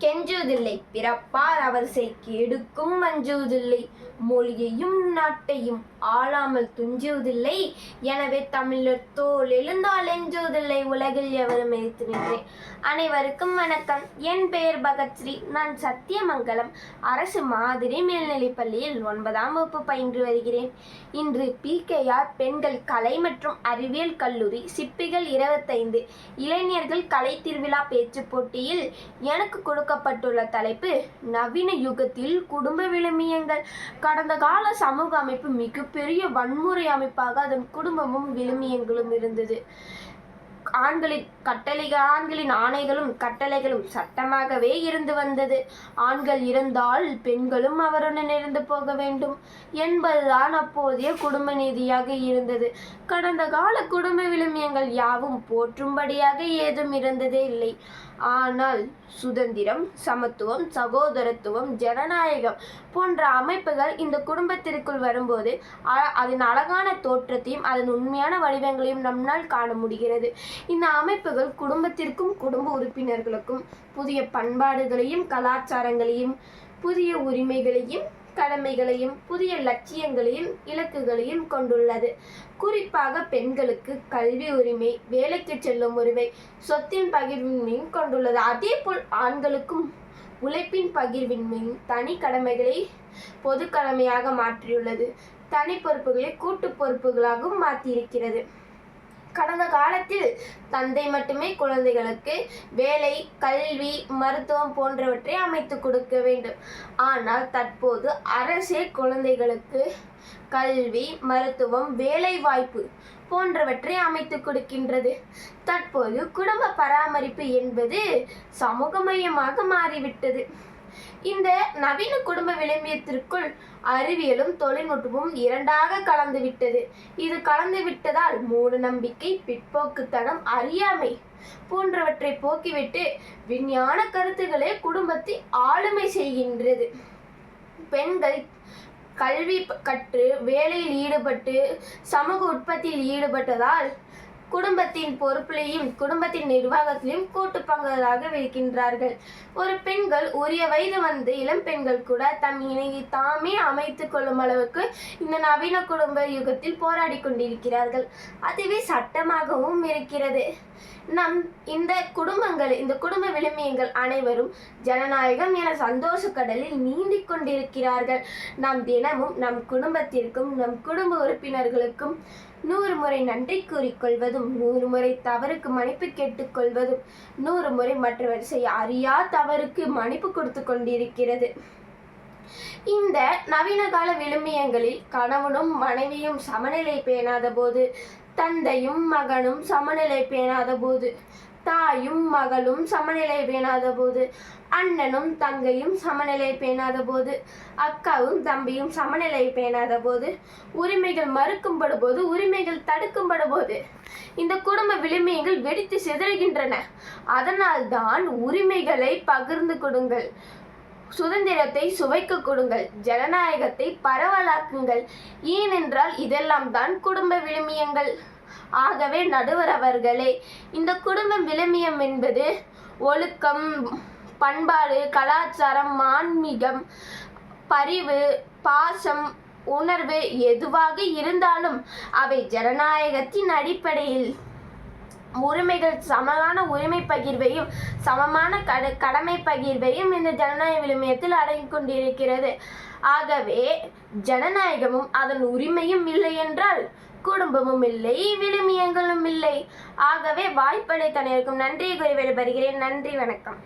கெஞ்சுவதில்லை, பிறப்பார் அவர்சைக்கு எடுக்கும் வஞ்சுவதில்லை, மொழியையும் நாட்டையும் ஆளாமல் துஞ்சுவதில்லை. எனவே தமிழர் தோல் எழுந்தால் எஞ்சுவதில்லை, உலகில் எவரும் எதிர்த்து நின்றேன். அனைவருக்கும் வணக்கம். என் பெயர் பகத்ஸ்ரீ. நான் சத்தியமங்கலம் அரசு மாதிரி மேல்நிலைப் பள்ளியில் 9ஆம் வகுப்பு பயின்று வருகிறேன். இன்று PKR பெண்கள் கலை மற்றும் அறிவியல் கல்லூரி சிப்பிகள் 25 இளைஞர்கள் கலை திருவிழா பேச்சு போட்டியில் எனக்கு கொடுக்கப்பட்டுள்ள தலைப்பு நவீன யுகத்தில் குடும்ப விழுமியங்கள். கடந்த கால சமூக அமைப்பு மிகப்பெரிய வன்முறை அமைப்பாக அதன் குடும்பமும் விழுமியங்களும் இருந்தது. ஆண்களின் ஆணைகளும் கட்டளைகளும் சட்டமாகவே இருந்து வந்தது. ஆண்கள் இறந்தால் பெண்களும் அவருடன் இருந்து போக வேண்டும் என்பதுதான் அப்போதைய குடும்ப நீதியாக இருந்தது. கடந்த கால குடும்ப விழுமியங்கள் யாவும் போற்றும்படியாக ஏதும் இருந்ததே இல்லை. ஆனால் சுதந்திரம், சமத்துவம், சகோதரத்துவம், ஜனநாயகம் போன்ற அமைப்புகள் இந்த குடும்பத்திற்குள் வரும்போது அதன் அழகான தோற்றத்தையும் அதன் உண்மையான வடிவங்களையும் நம்மால் காண முடிகிறது. இந்த அமைப்புகள் குடும்பத்திற்கும் குடும்ப உறுப்பினர்களுக்கும் புதிய பண்பாடுகளையும் கலாச்சாரங்களையும் புதிய உரிமைகளையும் கடமைகளையும் புதிய லட்சியங்களையும் இலக்குகளையும் கொண்டுள்ளது. குறிப்பாக பெண்களுக்கு கல்வி உரிமை, வேலைக்கு செல்லும் உரிமை, சொத்தின் பகிர்வின்மையும் கொண்டுள்ளது. அதேபோல் ஆண்களுக்கும் உழைப்பின் பகிர்வின்மையும் தனி கடமைகளை பொது கடமையாக மாற்றியுள்ளது. தனி பொறுப்புகளை கூட்டு பொறுப்புகளாகவும் மாற்றியிருக்கிறது. கடந்த காலத்தில் தந்தை மட்டுமே குழந்தைகளுக்கு வேலை, கல்வி, மருத்துவம் போன்றவற்றை அமைத்து கொடுக்க வேண்டும். ஆனால் தற்போது அரசே குழந்தைகளுக்கு கல்வி, மருத்துவம், வேலை வாய்ப்பு போன்றவற்றை அமைத்து கொடுக்கின்றது. தற்போது குடும்ப பராமரிப்பு என்பது சமூகமயமாக மாறிவிட்டது. இந்த நவீன குடும்ப விழுமியத்திற்குள் அறிவியலும் தொழில்நுட்பமும் இரண்டாக கலந்துவிட்டது. இது கலந்துவிட்டதால் மூட நம்பிக்கை, பிற்போக்குத்தனம், அறியாமை போன்றவற்றை போக்கிவிட்டு விஞ்ஞான கருத்துக்களே குடும்பத்தை ஆளுமை செய்கின்றது. பெண்கள் கல்வி கற்று வேலையில் ஈடுபட்டு சமூக உற்பத்தியில் ஈடுபட்டதால் குடும்பத்தின் பொறுப்பிலையும் குடும்பத்தின் நிர்வாகத்திலையும் கூட்டு பங்குகளாக வைக்கின்றார்கள். ஒரு பெண்கள் உரிய வயது வந்து இளம் பெண்கள் கூட தம் இணையை தாமே அமைத்துக் கொள்ளும் அளவுக்கு இந்த நவீன குடும்ப யுகத்தில் போராடி கொண்டிருக்கிறார்கள். அதுவே சட்டமாகவும் இருக்கிறது. இந்த குடும்ப விழுமியங்கள் அனைவரும் ஜனநாயகம் என சந்தோஷ கடலில் நீந்திக் கொண்டிருக்கிறார்கள். நாம் தினமும் நம் குடும்பத்திற்கும் நம் குடும்ப உறுப்பினர்களுக்கும் 100 முறை நன்றி கூறிக்கொள்வதும் 100 முறை தவறுக்கு மன்னிப்பு கேட்டுக்கொள்வதும் 100 முறை மற்றவர் செய்ய அறியா தவறுக்கு மன்னிப்பு கொடுத்து கொண்டிருக்கிறது. இந்த நவீன கால விழுமியங்களில் கணவனும் மனைவியும் சமநிலை பேணாத போது, தந்தையும் மகனும் சமநிலை பேணாத போது, தாயும் மகளும் சமநிலை பேணாத போது, அண்ணனும் தங்கையும் சமநிலை பேணாத போது, அக்காவும் தம்பியும் சமநிலை பேணாத போது, உரிமைகள் மறுக்கும்படு போது, உரிமைகள் தடுக்கும்படு போது இந்த குடும்ப விழுமியங்கள் வெடித்து சிதறுகின்றன. அதனால்தான் உரிமைகளை பகிர்ந்து கொடுங்கள், சுதந்திரத்தை சுவைக்க கொடுங்கள், ஜனநாயகத்தை பரவலாக்குங்கள். ஏனென்றால் இதெல்லாம் தான் குடும்ப விழுமியங்கள். ஆகவே நடுவர் அவர்களே, இந்த குடும்ப விழுமியம் என்பது ஒழுக்கம், பண்பாடு, கலாச்சாரம், ஆன்மீகம், பரிவு, பாசம், உணர்வு எதுவாக இருந்தாலும் அவை ஜனநாயகத்தின் அடிப்படையில் உரிமைகள் சமமான உரிமை பகிர்வையும் சமமான கடமை பகிர்வையும் இந்த ஜனநாயக விழுமியத்தில் அடங்கி கொண்டிருக்கிறது. ஆகவே ஜனநாயகமும் அதன் உரிமையும் இல்லை என்றால் குடும்பமும் இல்லை, விழுமியங்களும் இல்லை. ஆகவே வாய்ப்பளித்த அனைவருக்கும் நன்றியை கூறி விடைபெறுகிறேன். நன்றி, வணக்கம்.